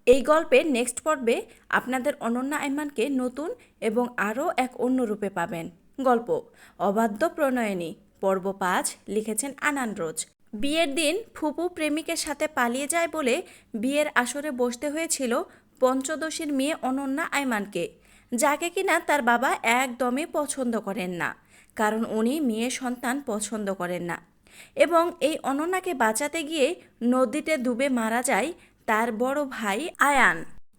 এই গল্পের নেক্সট পর্বে আপনাদের অনন্যা আইমানকে নতুন এবং আরও এক অন্য রূপে পাবেন। গল্প অবাধ্য প্রণয়িনী পর্ব ৫ লিখেছেন আনান রোজ। বিয়ের দিন ফুপু প্রেমিকের সাথে পালিয়ে যায় বলে বিয়ের আসরে বসতে হয়েছিল পঞ্চদশীর মেয়ে অনন্যা আইমানকে, যাকে কিনা তার বাবা একদমই পছন্দ করেন না, কারণ উনি মেয়ে সন্তান পছন্দ করেন না। এবং এই অনন্যাকে বাঁচাতে গিয়ে নদীতে ডুবে মারা যায় তার বড় ভাই আয়ান।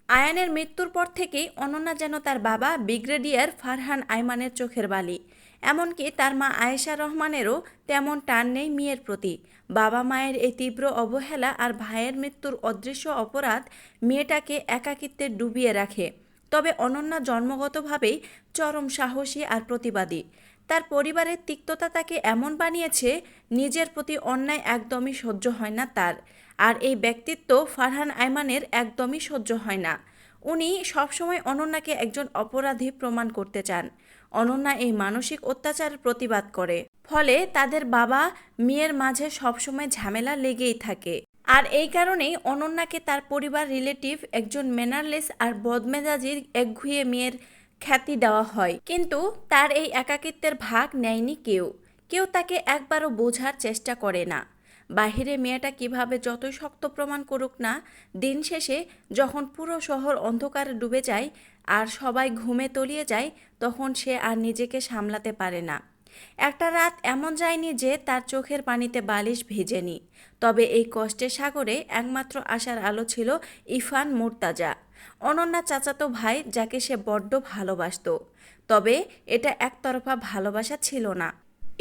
আয়ানের মৃত্যুর পর থেকেই অনন্যা যেন তার বাবা ব্রিগেডিয়ার ফারহান আইমানের চোখের বালি। এমনকি তার মা আয়েশা রহমানেরও তেমন টান নেই মেয়ের প্রতি। বাবা মায়ের এই তীব্র অবহেলা আর ভাইয়ের মৃত্যুর অদৃশ্য অপরাধ মেয়েটাকে একাকিত্বে ডুবিয়ে রাখে। তবে অনন্যা জন্মগতভাবেই চরম সাহসী আর প্রতিবাদী। তার পরিবারের তিক্ততা তাকে এমন বানিয়েছে, নিজের প্রতি অন্যায় একদমই সহ্য হয় না তার। আর এই ব্যক্তিত্ব ফারহান আইমানের একদমই সহ্য হয় না। উনি সবসময় অনন্যাকে একজন অপরাধী প্রমাণ করতে চান। অনন্যা এই মানসিক অত্যাচারের প্রতিবাদ করে, ফলে তাদের বাবা মেয়ের মাঝে সবসময় ঝামেলা লেগেই থাকে। আর এই কারণেই অনন্যাকে তার পরিবার রিলেটিভ একজন ম্যানারলেস আর বদমেজাজির একঘুঁয়ে মেয়ের খ্যাতি দেওয়া হয়। কিন্তু তার এই একাকিত্বের ভাগ নেয়নি কেউ। কেউ তাকে একবারও বোঝার চেষ্টা করে না। বাহিরে মেয়েটা কিভাবে যতই শক্ত প্রমাণ করুক না, দিন শেষে যখন পুরো শহর অন্ধকারে ডুবে যায় আর সবাই ঘুমে তলিয়ে যায়, তখন সে আর নিজেকে সামলাতে পারে না। একটা রাত এমন যায়নি যে তার চোখের পানিতে বালিশ ভেজেনি। তবে এই কষ্টের সাগরে একমাত্র আশার আলো ছিল ইরফান মুর্তাজা, অনন্যার চাচাতো ভাই, যাকে সে বড্ড ভালোবাসত। তবে এটা একতরফা ভালোবাসা ছিল না।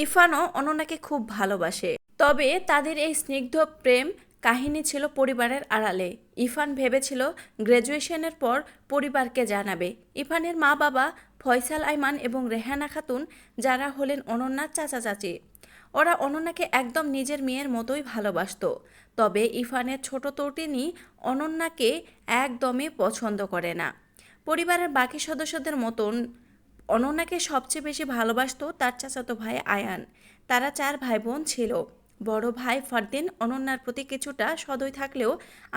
ইরফানও অনন্যাকে খুব ভালোবাসে, তবে তাদের এই স্নিগ্ধ প্রেম কাহিনী ছিল পরিবারের আড়ালে। ইরফান ভেবেছিল গ্র্যাজুয়েশনের পর পরিবারকে জানাবে। ইরফানের মা বাবা ফয়সাল আইমান এবং রেহানা খাতুন, যারা হলেন অনন্যার চাচা চাচি, ওরা অনন্যাকে একদম নিজের মেয়ের মতোই ভালোবাসত। তবে ইরফানের ছোট তটিনী অনন্যাকে একদমই পছন্দ করে না। পরিবারের বাকি সদস্যদের মতন অনন্যাকে সবচেয়ে বেশি ভালোবাসত তার চাচাতো ভাই আয়ান। তারা 4 ভাই বোন ছিল। বড় ভাই ফারদিন অনন্যার প্রতি কিছুটা সদয় থাকলেও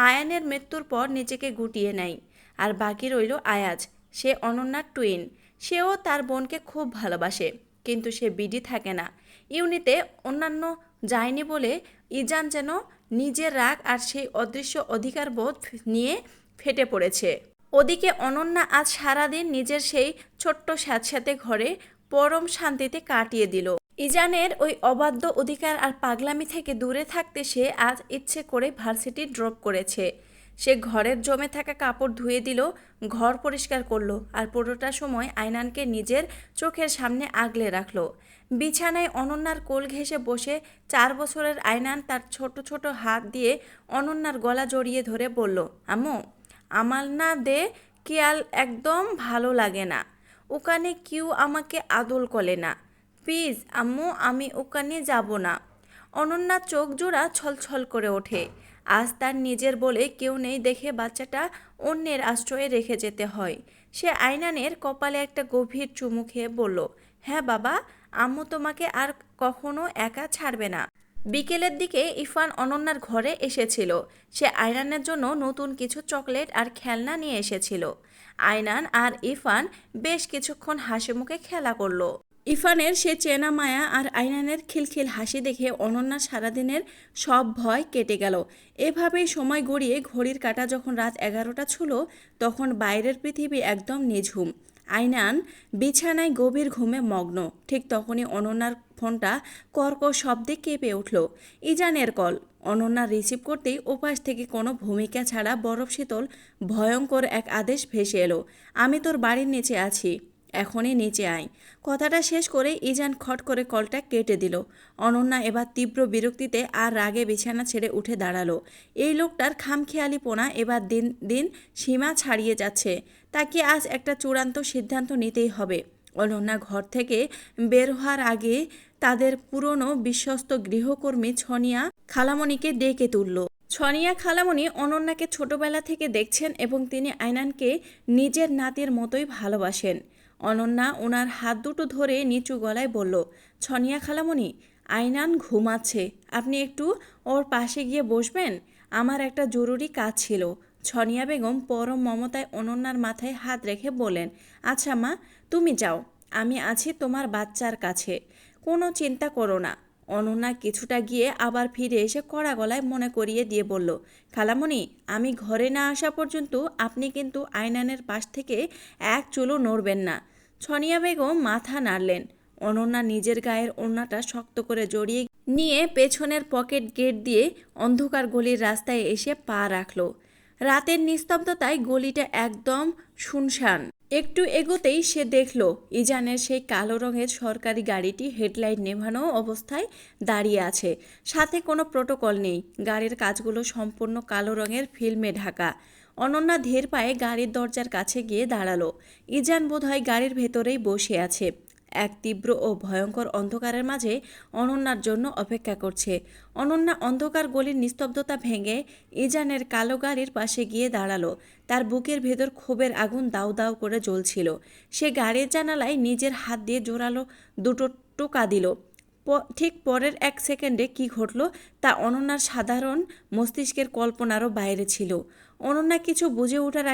আয়ানের মৃত্যুর পর নিজেকে গুটিয়ে নেয়। আর বাকি রইল আয়াজ, সে অনন্যার টুইন। সেও তার বোনকে খুব ভালোবাসে, কিন্তু সে বিডি থাকে না। ইউনিতে অন্যান্য যায়নি বলে ইজান যেন নিজের রাগ আর সেই অদৃশ্য অধিকারবোধ নিয়ে ফেটে পড়েছে। ওদিকে অনন্যা আজ সারাদিন নিজের সেই ছোট্ট স্যাঁতস্যাঁতে ঘরে পরম শান্তিতে কাটিয়ে দিল। ইজানের ওই অবাধ্য অধিকার আর পাগলামি থেকে দূরে থাকতে সে আজ ইচ্ছে করে ভার্সিটি ড্রপ করেছে। সে ঘরের জমে থাকা কাপড় ধুয়ে দিল, ঘর পরিষ্কার করলো, আর পুরোটা সময় আয়নানকে নিজের চোখের সামনে আগলে রাখলো। বিছানায় অনন্যার কোল ঘেঁষে বসে 4 বছরের আয়নান তার ছোট ছোট হাত দিয়ে অনন্যার গলা জড়িয়ে ধরে বলল, আম্মু, আমার না দে কেয়াল একদম ভালো লাগে না। ওখানে কেউ আমাকে আদল করে না। প্লিজ আম্মু, আমি ওখানে যাব না। অনন্যার চোখ জোড়া ছলছল করে ওঠে। আজ তার নিজের বলে কেউ নেই দেখে বাচ্চাটা অন্যের আশ্রয়ে রেখে যেতে হয়। সে আয়নানের কপালে একটা গভীর চুমু খেয়ে বলল, হ্যাঁ বাবা, আম্মু তোমাকে আর কখনো একা ছাড়বে না। বিকেলের দিকে ইরফান অনন্যার ঘরে এসেছিল। সে আয়নানের জন্য নতুন কিছু চকলেট আর খেলনা নিয়ে এসেছিল। আয়নান আর ইরফান বেশ কিছুক্ষণ হাসি মুখে খেলা করলো। ইরফানের সে চেনা মায়া আর আয়নানের খিলখিল হাসি দেখে অনন্যার সারাদিনের সব ভয় কেটে গেল। এভাবেই সময় গড়িয়ে ঘড়ির কাঁটা যখন রাত 11টা ছুঁল, তখন বাইরের পৃথিবী একদম নিঝুম। আয়নান বিছানায় গভীর ঘুমে মগ্ন। ঠিক তখনই অনন্যার ফোনটা কর্কশ শব্দে কেঁপে উঠল। ইজানের কল। অনন্যা রিসিভ করতেই ওপাশ থেকে কোনো ভূমিকা ছাড়া বরফ শীতল ভয়ঙ্কর এক আদেশ ভেসে এলো, আমি তোর বাড়ির নিচে আছি, এখনই নিচে আয়। কথাটা শেষ করে ইজান খট করে কলটা কেটে দিল। অনন্যা এবার তীব্র বিরক্তিতে আর রাগে বিছানা ছেড়ে উঠে দাঁড়ালো। এই লোকটার খামখেয়ালিপনা এবার দিন দিন সীমা ছাড়িয়ে যাচ্ছে। তাকে আজ একটা চূড়ান্ত সিদ্ধান্ত নিতেই হবে। অনন্যা ঘর থেকে বের হওয়ার আগে তাদের পুরনো বিশ্বস্ত গৃহকর্মী ছনিয়া খালামণিকে ডেকে তুলল। ছনিয়া খালামণি অনন্যাকে ছোটবেলা থেকে দেখছেন এবং তিনি আয়নানকে নিজের নাতির মতোই ভালোবাসেন। অনন্যা ওনার হাত দুটো ধরে নিচু গলায় বলল, ছনিয়া খালামণি, আয়নান ঘুমাচ্ছে, আপনি একটু ওর পাশে গিয়ে বসবেন, আমার একটা জরুরি কাজ ছিল। ছনিয়া বেগম পরম মমতায় অনন্যার মাথায় হাত রেখে বলেন, আচ্ছা মা, তুমি যাও, আমি আছি তোমার বাচ্চার কাছে, কোনো চিন্তা করো না। অনন্যা কিছুটা গিয়ে আবার ফিরে এসে কড়া গলায় মনে করিয়ে দিয়ে বলল, খালামণি, আমি ঘরে না আসা পর্যন্ত আপনি কিন্তু আয়নানের পাশ থেকে এক চুলও নড়বেন না। ছনিয়া বেগম মাথা নাড়লেন। অনন্যা নিজের গায়ের ওড়নাটা শক্ত করে জড়িয়ে নিয়ে পেছনের পকেট গেট দিয়ে অন্ধকার গলির রাস্তায় এসে পা রাখল। রাতের নিস্তব্ধতায় গলিটা একদম শুনশান। একটু এগোতেই সে দেখল ইজানের সেই কালো রঙের সরকারি গাড়িটি হেডলাইট নেভানো অবস্থায় দাঁড়িয়ে আছে। সাথে কোনো প্রোটোকল নেই। গাড়ির কাঁচগুলো সম্পূর্ণ কালো রঙের ফিল্মে ঢাকা। অনন্যা ধীর পায়ে গাড়ির দরজার কাছে গিয়ে দাঁড়ালো। ইজান বোধহয় গাড়ির ভেতরেই বসে আছে। এক তীব্র ও ভয়ঙ্কর অন্ধকারের মাঝে অনন্যার জন্য অপেক্ষা করছে। অনন্যা অন্ধকার গলির নিস্তব্ধতা ভেঙে ইজানের কালো গাড়ির পাশে গিয়ে দাঁড়ালো। তার বুকের ভেতর ক্ষোভের আগুন দাউ দাউ করে জ্বলছিল। সে গাড়ির জানালায় নিজের হাত দিয়ে জোরালো দুটো টোকা দিল। ঠিক পরের এক সেকেন্ডে কী ঘটল তা অনন্যার সাধারণ মস্তিষ্কের কল্পনারও বাইরে ছিল। অনন্যা কিছু বুঝে ওঠার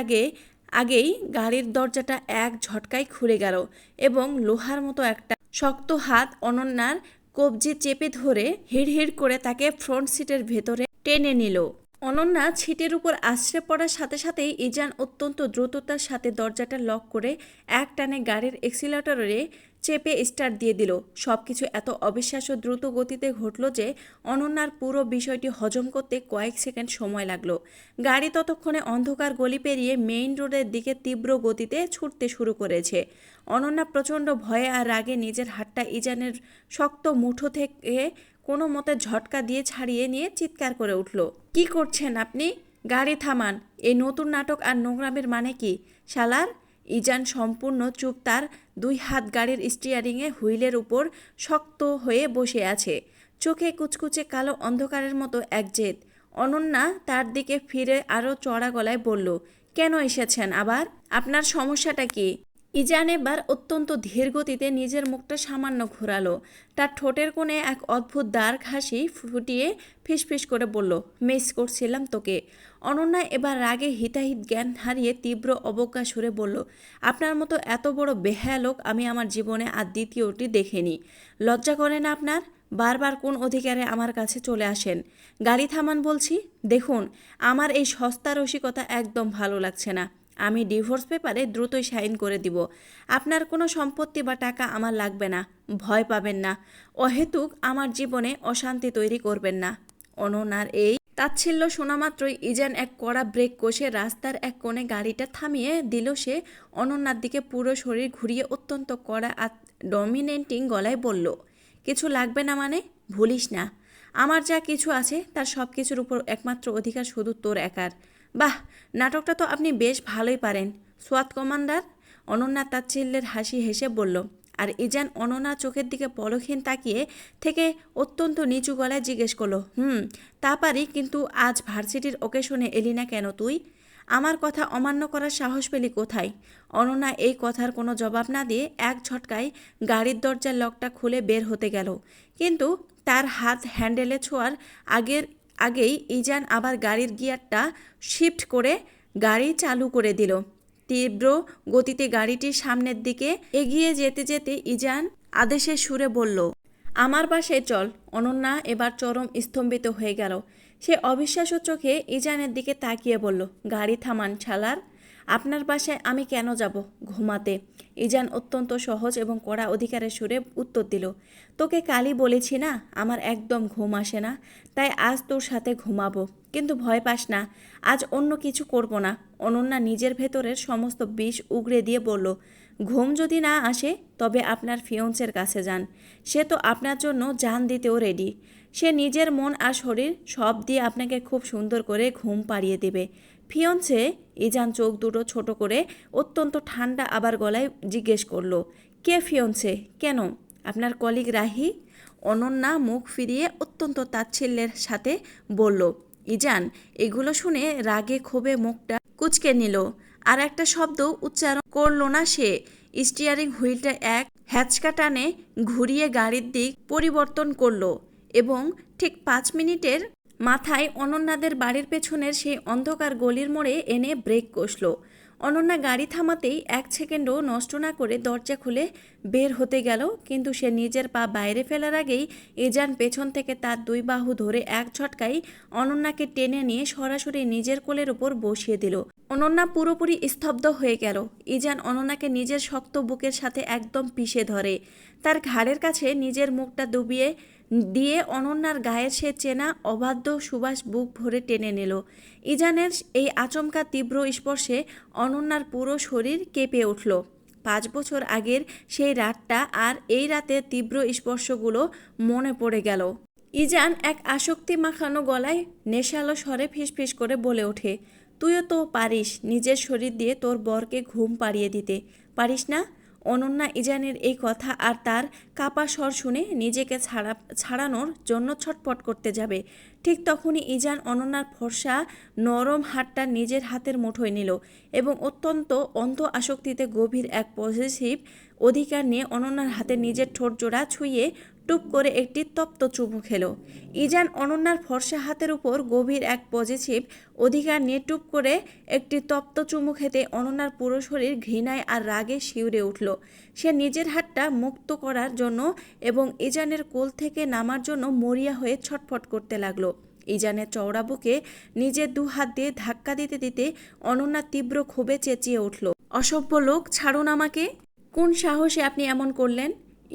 আগেই গাড়ির দরজাটা এক ঝটকায় খুলে গেল এবং লোহার মতো একটা শক্ত হাত অনন্যার কবজি চেপে ধরে হিড়হিড় করে তাকে ফ্রন্ট সিটের ভেতরে টেনে নিল। অনন্যা ছিটের উপর আছড়ে পড়ার সাথে সাথেই ইজান অত্যন্ত দ্রুততার সাথে দরজাটা লক করে এক টানে গাড়ির এক্সিলারেটরে চেপে স্টার্ট দিয়ে দিল। সব কিছু এত অবিশ্বাস্য দ্রুত গতিতে ঘটল যে অনন্যার পুরো বিষয়টি হজম করতে কয়েক সেকেন্ড সময় লাগলো। গাড়ি ততক্ষণে অন্ধকার গলি পেরিয়ে মেইন রোডের দিকে তীব্র গতিতে ছুটতে শুরু করেছে। অনন্যা প্রচণ্ড ভয়ে আর রাগে নিজের হাতটা ইজানের শক্ত মুঠো থেকে কোনো মতে ঝটকা দিয়ে ছাড়িয়ে নিয়ে চিৎকার করে উঠল, কি করছেন আপনি? গাড়ি থামান। এই নতুন নাটক আর নোংরামের মানে কি শালার? ইজান সম্পূর্ণ চুপ। তার দুই হাত গাড়ির স্টিয়ারিংয়ে হুইলের উপর শক্ত হয়ে বসে আছে। চোখে কুচকুচে কালো অন্ধকারের মতো এক জেদ। অনন্যা তার দিকে ফিরে আরও চড়া গলায় বলল, কেন এসেছেন আবার? আপনার সমস্যাটা কি? ইজান এবার অত্যন্ত ধীর গতিতে নিজের মুখটা সামান্য ঘোরালো। তার ঠোঁটের কোণে এক অদ্ভুত দার্ঘ হাসি ফুটিয়ে ফিসফিস করে বলল, মিস করছিলাম তোকে। অনন্যা এবার রাগে হিতাহিত জ্ঞান হারিয়ে তীব্র অবজ্ঞা সুরে বলল, আপনার মতো এত বড় বেহায়া লোক আমি আমার জীবনে আর দ্বিতীয়টি দেখিনি। লজ্জা করে না আপনার? বারবার কোন অধিকারে আমার কাছে চলে আসেন? গাড়ি থামান বলছি। দেখুন, আমার এই সস্তা রসিকতা একদম ভালো লাগছে না। আমি ডিভোর্স পেপারে দ্রুতই সাইন করে দিব। আপনার কোনো সম্পত্তি বা টাকা আমার লাগবে না। ভয় পাবেন না। অহেতুক আমার জীবনে অশান্তি তৈরি করবেন না। অনন্যার এই তাচ্ছিল্য শোনামাত্রই ইজান এক কড়া ব্রেক কষে রাস্তার এক কোণে গাড়িটা থামিয়ে দিল। সে অনন্যার দিকে পুরো শরীর ঘুরিয়ে অত্যন্ত কড়া আর ডমিনেটিং গলায় বলল, কিছু লাগবে না মানে? ভুলিস না, আমার যা কিছু আছে তার সব কিছুর উপর একমাত্র অধিকার শুধু তোর একার। বাহ, নাটকটা তো আপনি বেশ ভালোই পারেন, সোয়াত কমান্ডার। অনন্যা তাচ্ছিল্যের হাসি হেসে বলল। আর ইজান অনন্যা চোখের দিকে পলকহীন তাকিয়ে থেকে অত্যন্ত নিচু গলায় জিজ্ঞেস করলো, তা পারি, কিন্তু আজ ভার্সিটির ওকেশনে এলি না কেন তুই? আমার কথা অমান্য করার সাহস পেলি কোথায়? অনন্যা এই কথার কোনো জবাব না দিয়ে এক ঝটকায় গাড়ির দরজার লকটা খুলে বের হতে গেল। কিন্তু তার হাত হ্যান্ডেলে ছোঁয়ার আগেই ইজান আবার গাড়ির গিয়ারটা শিফট করে গাড়ি চালু করে দিল। তীব্র গতিতে গাড়িটির সামনের দিকে এগিয়ে যেতে যেতে ইজান আদেশের সুরে বলল, আমার বাসায় চল। অনন্যা এবার চরম স্তম্ভিত হয়ে গেল। সে অবিশ্বাস্য চোখে ইজানের দিকে তাকিয়ে বলল, গাড়ি থামান শালার। আপনার বাসায় আমি কেন যাব? ঘুমাতে। ইজান অত্যন্ত সহজ এবং কড়া অধিকারের সুরে উত্তর দিল, তোকে কালই বলেছি না আমার একদম ঘুম আসে না, তাই আজ তোর সাথে ঘুমাবো। কিন্তু ভয় পাস না, আজ অন্য কিছু করব না। অনন্যা নিজের ভেতরের সমস্ত বিষ উগড়ে দিয়ে বলল, ঘুম যদি না আসে তবে আপনার ফিয়ন্সের কাছে যান। সে তো আপনার জন্য জান দিতেও রেডি। সে নিজের মন আর শরীর সব দিয়ে আপনাকে খুব সুন্দর করে ঘুম পাড়িয়ে দেবে। ফিয়ন্সে? ইজান চোখ দুটো ছোট করে অত্যন্ত ঠান্ডা আবার গলায় জিজ্ঞেস করলো, কে ফিয়ন্সে? কেন? আপনার কলিগ রাহি। অনন্যা মুখ ফিরিয়ে অত্যন্ত তাচ্ছিল্যের সাথে বলল। ইজান এগুলো শুনে রাগে ক্ষোভে মুখটা কুঁচকে নিল। আর একটা শব্দ উচ্চারণ করল না সে। স্টিয়ারিং হুইলটা এক হ্যাচকা টানে ঘুরিয়ে গাড়ির দিক পরিবর্তন করলো এবং ঠিক 5 মিনিটের মাথায় অনন্যাদের বাড়ির পেছনের সেই অন্ধকার গলির মোড়ে এনে ব্রেক কষল। অনন্যা গাড়ি থামাতেই 1 সেকেন্ডও নষ্ট না করে দরজা খুলে বের হতে গেল, কিন্তু সে নিজের পা বাইরে ফেলার আগেই ইজান পেছন থেকে তার 2 বাহু ধরে এক ঝটকায় অনন্যাকে টেনে নিয়ে সরাসরি নিজের কোলের উপর বসিয়ে দিল। অনন্যা পুরোপুরি স্তব্ধ হয়ে গেল। ইজান অনন্যাকে নিজের শক্ত বুকের সাথে একদম পিষে ধরে তার ঘাড়ের কাছে নিজের মুখটা ডুবিয়ে দিয়ে অনন্যার গায়ের সে চেনা অবাধ্য সুবাস বুক ভরে টেনে নিল। ইজানের এই আচমকা তীব্র স্পর্শে অনন্যার পুরো শরীর কেঁপে উঠল। 5 বছর আগের সেই রাতটা আর এই রাতের তীব্র স্পর্শগুলো মনে পড়ে গেল। ইজান এক আসক্তি মাখানো গলায় নেশালো স্বরে ফিসফিস করে বলে ওঠে, তুইও তো পারিস নিজের শরীর দিয়ে তোর বরকে ঘুম পাড়িয়ে দিতে, পারিস না? অনন্যা ইজানের এই কথা আর তার কাপা স্বর শুনে নিজেকে ছাড়ানোর জন্য ছটফট করতে যাবে। ঠিক তখনই ইজান অনন্যার ফর্সা নরম হাতটা নিজের হাতের মুঠোয় নিল এবং অত্যন্ত অন্ধ আসক্তিতে গভীর এক পজিটিভ অধিকার নিয়ে অনন্যার হাতে নিজের ঠোঁট জোড়া ছুঁয়ে টুপ করে একটি তপ্ত চুমু খেল। ইজান অনন্যার ফর্সা হাতের উপর গভীর এক পজিটিভ অধিকার নিয়ে টুপ করে একটি তপ্ত চুমু খেতে অনন্যার পুরো শরীর ঘৃণায় আর রাগে শিউরে উঠল। সে নিজের হাতটা মুক্ত করার জন্য এবং ইজানের কোল থেকে নামার জন্য মরিয়া হয়ে ছটফট করতে লাগলো। ইজানের চওড়া বুকে নিজের 2 হাত দিয়ে ধাক্কা দিতে দিতে অনন্যা তীব্র ক্ষোভে চেঁচিয়ে উঠল, অসভ্য লোক, ছাড়ুন আমাকে! কোন সাহসে আপনি এমন করলেন?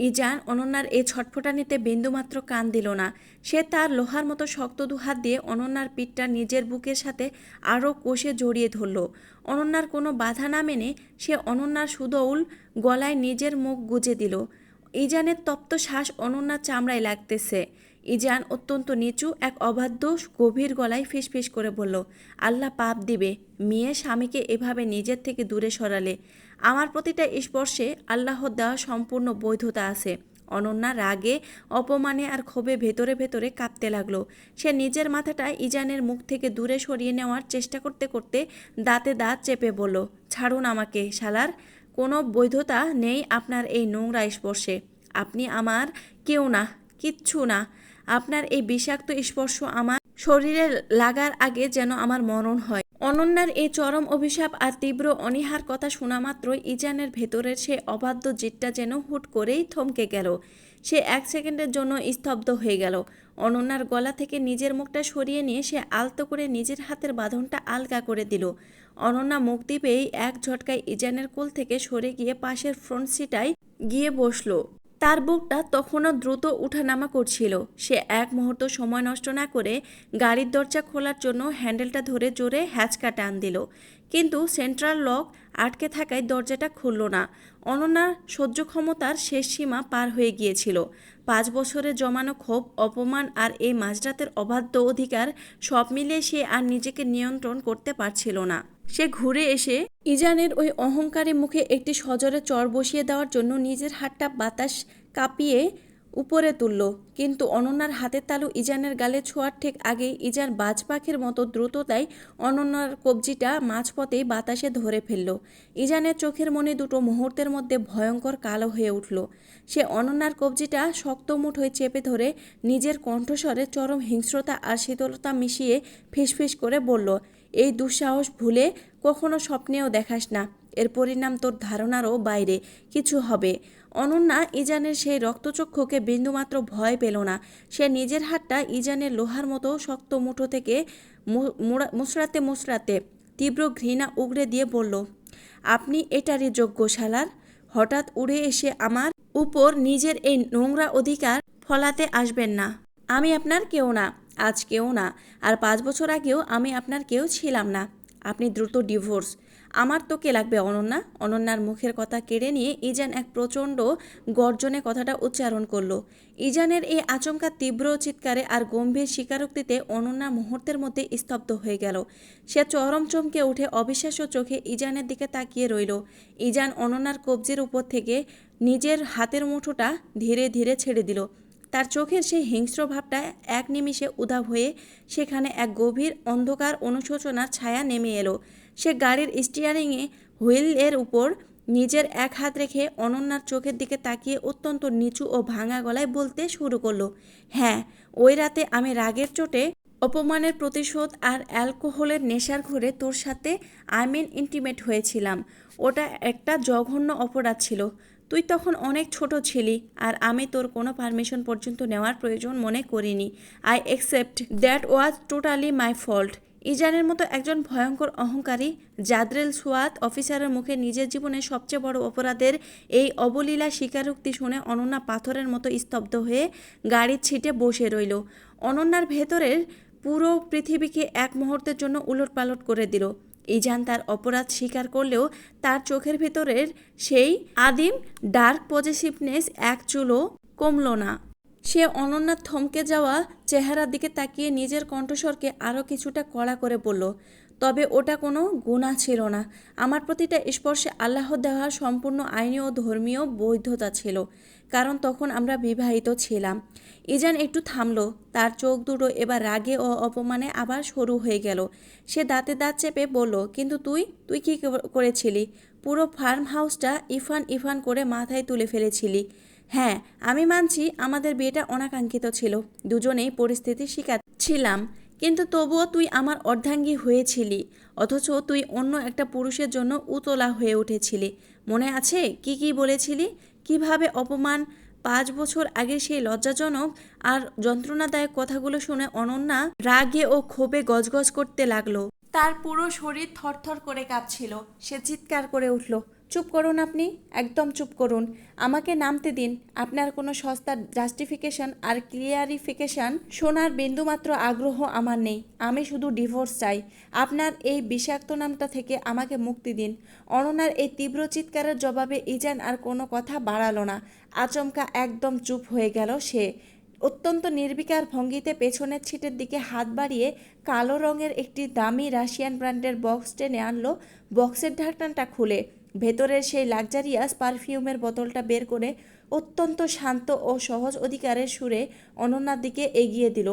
ইজান অনন্যার এই ছটফটানিতে বিন্দুমাত্র কান দিল না। সে তার লোহার মতো শক্ত 2 হাত দিয়ে অনন্যার পিঠটা নিজের বুকের সাথে আরও কষে জড়িয়ে ধরল। অনন্যার কোনো বাধা না মেনে সে অনন্যার সুদৌল গলায় নিজের মুখ গুজে দিল। ইজানের তপ্ত শ্বাস অনন্যার চামড়ায় লাগতেছে। ইজান অত্যন্ত নিচু এক অবাধ্য গভীর গলায় ফিসফিস করে বলল, আল্লাহ পাপ দিবে, মেয়ে স্বামীকে এভাবে নিজের থেকে দূরে সরালে। আমার প্রতিটা স্পর্শে আল্লাহর দেওয়া সম্পূর্ণ বৈধতা আছে। অনন্যা রাগে, অপমানে আর ক্ষোভে ভেতরে ভেতরে কাঁপতে লাগলো। সে নিজের মাথাটা ইজানের মুখ থেকে দূরে সরিয়ে নেওয়ার চেষ্টা করতে করতে দাঁতে দাঁত চেপে বলল, ছাড়ুন আমাকে শালার! কোনো বৈধতা নেই আপনার এই নোংরা স্পর্শে। আপনি আমার কেউ না, কিচ্ছু না। আপনার এই বিষাক্ত স্পর্শ আমার শরীরে লাগার আগে যেন আমার মরণ হয়। অনন্যার এই চরম অভিশাপ আর তীব্র অনীহার কথা শোনা মাত্র ইজানের ভেতরের সে অবাধ্য জিদটা যেন হুট করেই থমকে গেল। সে 1 সেকেন্ডের জন্য স্তব্ধ হয়ে গেল। অনন্যার গলা থেকে নিজের মুখটা সরিয়ে নিয়ে সে আলতো করে নিজের হাতের বাঁধনটা আলগা করে দিল। অনন্যা মুক্তি পেয়েই এক ঝটকায় ইজানের কোল থেকে সরে গিয়ে পাশের ফ্রন্ট সিটায় গিয়ে বসল। তার বুকটা তখনও দ্রুত উঠানামা করছিল। সে এক মুহূর্ত সময় নষ্ট না করে গাড়ির দরজা খোলার জন্য হ্যান্ডেলটা ধরে জোরে হ্যাচকা টান দিল, কিন্তু সেন্ট্রাল লক আটকে থাকায় দরজাটা খুলল না। অনন্যার সহ্য ক্ষমতার শেষ সীমা পার হয়ে গিয়েছিল। 5 বছরের জমানো ক্ষোভ, অপমান আর এই মাঝরাতের অবাধ্য অধিকার সব মিলিয়ে সে আর নিজেকে নিয়ন্ত্রণ করতে পারছিল না। সে ঘুরে এসে ইজানের ওই অহংকারী মুখে একটি সজোরে চড় বসিয়ে দেওয়ার জন্য নিজের হাতটা বাতাস কাঁপিয়ে উপরে তুলল, কিন্তু অনন্যার হাতের তালু ইজানের গালে ছোঁয়ার ঠিক আগেই ইজান বাজ পাখির মতো দ্রুততায় অনন্যার কবজিটা মাঝপথেই বাতাসে ধরে ফেলল। ইজানের চোখের মণি দুটো মুহূর্তের মধ্যে ভয়ঙ্কর কালো হয়ে উঠল। সে অনন্যার কবজিটা শক্ত মুঠোয় চেপে ধরে নিজের কণ্ঠস্বরে চরম হিংস্রতা আর শীতলতা মিশিয়ে ফিসফিস করে বলল, এই দুঃসাহস ভুলে কখনো স্বপ্নেও দেখাস না। এর পরিণাম তোর ধারণারও বাইরে কিছু হবে। অনন্যা ইজানের সেই রক্তচক্ষুকে বিন্দুমাত্র ভয় পেল না। সে নিজের হাতটা ইজানের লোহার মতো শক্ত মুঠো থেকে মুচড়াতে মুচড়াতে তীব্র ঘৃণা উগরে দিয়ে বলল, আপনি এটারই যোগ্য শালার! হঠাৎ উড়ে এসে আমার উপর নিজের এই নোংরা অধিকার ফলাতে আসবেন না। আমি আপনার কেউ না, আজ কেউ না, আর 5 বছর আগেও আমি আপনার কেউ ছিলাম না। আপনি দ্রুত ডিভোর্স। আমার তো কে লাগবে অনন্যা? অনন্যার মুখের কথা কেড়ে নিয়ে ইজান এক প্রচণ্ড গর্জনে কথাটা উচ্চারণ করল। ইজানের এই আচমকা তীব্র চিৎকারে আর গম্ভীর স্বীকারোক্তিতে অনন্যা মুহূর্তের মধ্যে স্তব্ধ হয়ে গেল। সে চরম চমকে উঠে অবিশ্বাস্য চোখে ইজানের দিকে তাকিয়ে রইল। ইজান অনন্যার কবজির উপর থেকে নিজের হাতের মুঠোটা ধীরে ধীরে ছেড়ে দিল। তার চোখের সেই হিংস্র ভাবটা এক নিমিষে উধাও হয়ে সেখানে এক গভীর অন্ধকার অনুশোচনার ছায়া নেমে এলো। সে গাড়ির স্টিয়ারিংয়ে হুইলের উপর নিজের এক হাত রেখে অনন্যার চোখের দিকে তাকিয়ে অত্যন্ত নিচু ও ভাঙা গলায় বলতে শুরু করলো, হ্যাঁ, ওই রাতে আমি রাগের চোটে অপমানের প্রতিশোধ আর অ্যালকোহলের নেশার ঘরে তোর সাথে ইন্টিমেট হয়েছিলাম। ওটা একটা জঘন্য অপরাধ ছিল। তুই তখন অনেক ছোট ছিলি আর আমি তোর কোনো পারমিশন পর্যন্ত নেওয়ার প্রয়োজন মনে করিনি। I accept that was totally my fault. ইজানের মতো একজন ভয়ঙ্কর অহংকারী জাদ্রেল সোয়াত অফিসারের মুখে নিজের জীবনের সবচেয়ে বড় অপরাধের এই অবলীলা স্বীকারোক্তি শুনে অনন্যা পাথরের মতো স্তব্ধ হয়ে গাড়ির ছিটে বসে রইল। অনন্যার ভেতরের পুরো পৃথিবীকে এক মুহূর্তের জন্য উলটপালট করে দিল। ইজান তার অপরাধ স্বীকার করলেও তার চোখের ভেতরের সেই আদিম ডার্ক পজেসিভনেস এক চুলও কমল না। সে অনন্যার থমকে যাওয়া চেহারার দিকে তাকিয়ে নিজের কণ্ঠস্বরকে আরও কিছুটা কড়া করে বলল, তবে ওটা কোনো গুনাহ ছিল না। আমার প্রতিটা স্পর্শে আল্লাহ দেওয়া সম্পূর্ণ আইনি ও ধর্মীয় বৈধতা ছিল, কারণ তখন আমরা বিবাহিত ছিলাম। ইজান একটু থামল। তার চোখ দুটো এবার রাগে ও অপমানে আবার সরু হয়ে গেল। সে দাঁতে দাঁত চেপে বলল, কিন্তু তুই কি করেছিলি? পুরো ফার্ম হাউসটা ইফান ইফান করে মাথায় তুলে ফেলেছিলি। হ্যাঁ, আমি মানছি আমাদের বিয়েটা অনাকাঙ্ক্ষিত ছিল, দুজনেই পরিস্থিতির শিকার ছিলাম, কিন্তু তবুও তুই আমার অর্ধাঙ্গী হয়েছিলি, অথচ তুই অন্য একটা পুরুষের জন্য উতলা হয়ে উঠেছিলি। মনে আছে কি কি বলেছিলি? কিভাবে অপমান? 5 বছর আগে সেই লজ্জাজনক আর যন্ত্রণাদায়ক কথাগুলো শুনে অনন্যা রাগে ও ক্ষোভে গজগজ করতে লাগলো। তার পুরো শরীর থরথর করে কাঁপছিল। সে চিৎকার করে উঠল, চুপ করুন আপনি, একদম চুপ করুন। আমাকে নামতে দিন। আপনার কোনো সস্তার জাস্টিফিকেশন আর ক্লিয়ারিফিকেশন শোনার বিন্দুমাত্র আগ্রহ আমার নেই। আমি শুধু ডিভোর্স চাই। আপনার এই বিষাক্ত নামটা থেকে আমাকে মুক্তি দিন। অনন্যার এই তীব্র চিৎকারের জবাবে ইজান আর কোনো কথা বাড়ালো না। আচমকা একদম চুপ হয়ে গেল সে। অত্যন্ত নির্বিকার ভঙ্গিতে পেছনের ছিটের দিকে হাত বাড়িয়ে কালো রঙের একটি দামি রাশিয়ান ব্র্যান্ডের বক্স টেনে আনলো। বক্সের ঢাকনাটা খুলে ভেতরের সেই লাক্সারিয়াস পারফিউমের বোতলটা বের করে অত্যন্ত শান্ত ও সহজ অধিকারের সুরে অনন্যার দিকে এগিয়ে দিল।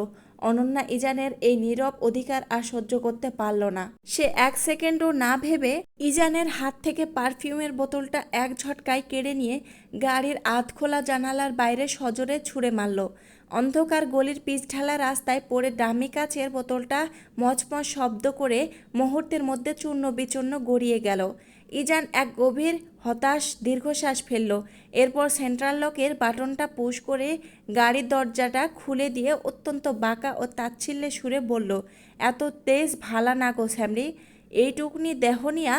অনন্যা ইজানের এই নীরব অধিকার আর সহ্য করতে পারল না। সে 1 সেকেন্ডও না ভেবে ইজানের হাত থেকে পারফিউমের বোতলটা এক ঝটকায় কেড়ে নিয়ে গাড়ির আধখোলা জানালার বাইরে সজোরে ছুঁড়ে মারল। অন্ধকার গলির পিচঢালা রাস্তায় পড়ে দামি কাচের বোতলটা মচমচ শব্দ করে মুহূর্তের মধ্যে চূর্ণ বিচূর্ণ গড়িয়ে গেল। ইজান এক গভীর হতাশ দীর্ঘশ্বাস ফেলল। এরপর সেন্ট্রাল লকের বাটনটা পুশ করে গাড়ির দরজাটা খুলে দিয়ে অত্যন্ত বাঁকা ও তাচ্ছিল্যে সুরে বলল, এত তেজ ভালা না গো শ্যামলি। এইটুকুনি দেহ নিয়া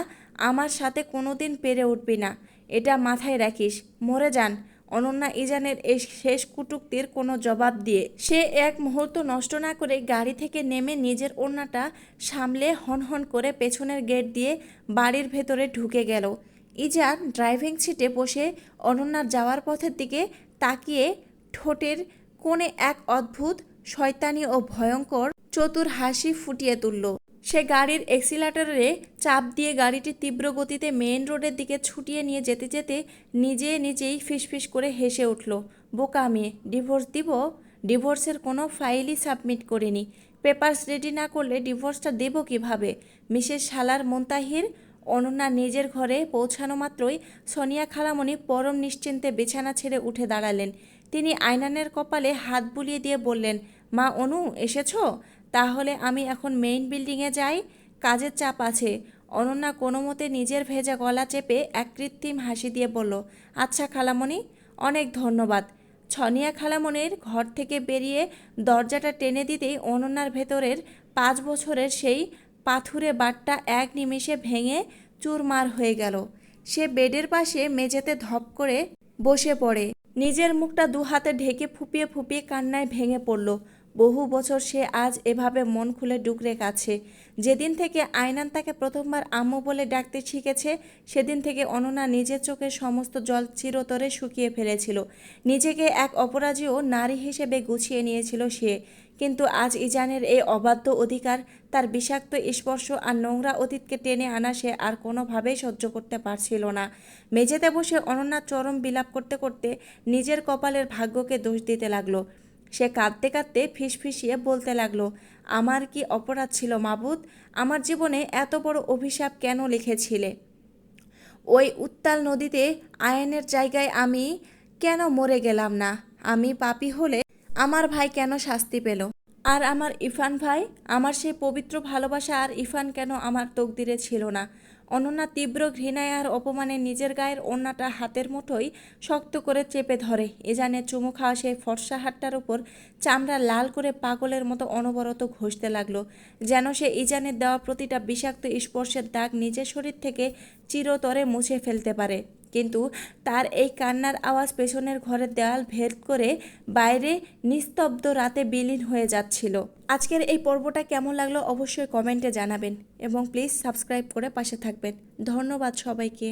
আমার সাথে কোনোদিন পেরে উঠবি না, এটা মাথায় রাখিস। মরে যান। অনন্যা ইজানের এই শেষ কুটুক্তির কোনো জবাব দিয়ে সে এক মুহূর্ত নষ্ট না করে গাড়ি থেকে নেমে নিজের ওড়নাটা সামলে হনহন করে পেছনের গেট দিয়ে বাড়ির ভেতরে ঢুকে গেল। ইজান ড্রাইভিং সিটে বসে অনন্যার যাওয়ার পথের দিকে তাকিয়ে ঠোঁটের কোণে এক অদ্ভুত শয়তানি ও ভয়ঙ্কর চতুর হাসি ফুটিয়ে তুলল। সে গাড়ির এক্সিলারেটরে চাপ দিয়ে গাড়িটি তীব্র গতিতে মেইন রোডের দিকে ছুটিয়ে নিয়ে যেতে যেতে নিজেই ফিসফিস করে হেসে উঠল। বোকা মেয়ে, ডিভোর্স দিব? ডিভোর্সের কোনো ফাইলই সাবমিট করিনি। পেপারস রেডি না করলে ডিভোর্সটা দেব কিভাবে? মিসেস শালার মুনতাহির। অনন্যা নিজের ঘরে পৌঁছানো মাত্রই সোনিয়া খালামণি পরম নিশ্চিন্তে বিছানা ছেড়ে উঠে দাঁড়ালেন। তিনি আয়নানের কপালে হাত বুলিয়ে দিয়ে বললেন, মা অনু, এসেছো? তাহলে আমি এখন মেইন বিল্ডিংয়ে যাই, কাজের চাপ আছে। অনন্যা কোনো মতে নিজের ভেজা গলা চেপে এক কৃত্রিম হাসি দিয়ে বলল, আচ্ছা খালামণি, অনেক ধন্যবাদ। ছনিয়া খালামণির ঘর থেকে বেরিয়ে দরজাটা টেনে দিতেই অনন্যার ভেতরের 5 বছরের সেই পাথুরে বাটটা এক নিমেষে ভেঙে চুরমার হয়ে গেল। সে বেডের পাশে মেঝেতে ধপ করে বসে পড়ে নিজের মুখটা 2 হাতে ঢেকে ফুপিয়ে ফুপিয়ে কান্নায় ভেঙে পড়ল। বহু বছর সে আজ এভাবে মন খুলে ডুকরে কাছে। যেদিন থেকে আয়নান তাকে প্রথমবার আম্মু বলে ডাকতে শিখেছে, সেদিন থেকে অনন্যা নিজের চোখের সমস্ত জল চিরতরে শুকিয়ে ফেলেছিল। নিজেকে এক অপরাজেয় নারী হিসেবে গুছিয়ে নিয়েছিল সে। কিন্তু আজ ইজানের এই অবাধ্য অধিকার, তার বিষাক্ত স্পর্শ আর নোংরা অতীতকে টেনে আনা সে আর কোনোভাবেই সহ্য করতে পারছিল না। মেঝেতে বসে অনন্যা চরম বিলাপ করতে করতে নিজের কপালের ভাগ্যকে দোষ দিতে লাগলো। সে কাঁদতে কাঁদতে ফিসফিসিয়ে বলতে লাগলো, আমার কি অপরাধ ছিল মাবুদ? আমার জীবনে এত বড় অভিশাপ কেন লিখেছিলে? ওই উত্তাল নদীতে আয়নের জায়গায় আমি কেন মরে গেলাম না? আমি পাপী হলে আমার ভাই কেন শাস্তি পেল? আর আমার ইরফান ভাই, আমার সেই পবিত্র ভালোবাসা আর ইরফান কেন আমার তকদিরে ছিল না। অনন্যা তীব্র ঘৃণায় আর অপমানে নিজের গায়ের ওড়নাটা হাতের মুঠোয় শক্ত করে চেপে ধরে। ইজানের চুমু খাওয়া সেই ফর্সা হাতটার উপর চামড়া লাল করে পাগলের মতো অনবরত ঘষতে লাগলো, যেন সে ইজানের দেওয়া প্রতিটা বিষাক্ত স্পর্শের দাগ নিজের শরীর থেকে চিরতরে মুছে ফেলতে পারে। কিন্তু তার এই কান্নার আওয়াজ পেছনের ঘরের দেওয়াল ভেদ করে বাইরে নিস্তব্ধ রাতে বিলীন হয়ে যাচ্ছিল। আজকের এই পর্বটা কেমন লাগলো অবশ্যই কমেন্টে জানাবেন এবং প্লিজ সাবস্ক্রাইব করে পাশে থাকবেন। ধন্যবাদ সবাইকে।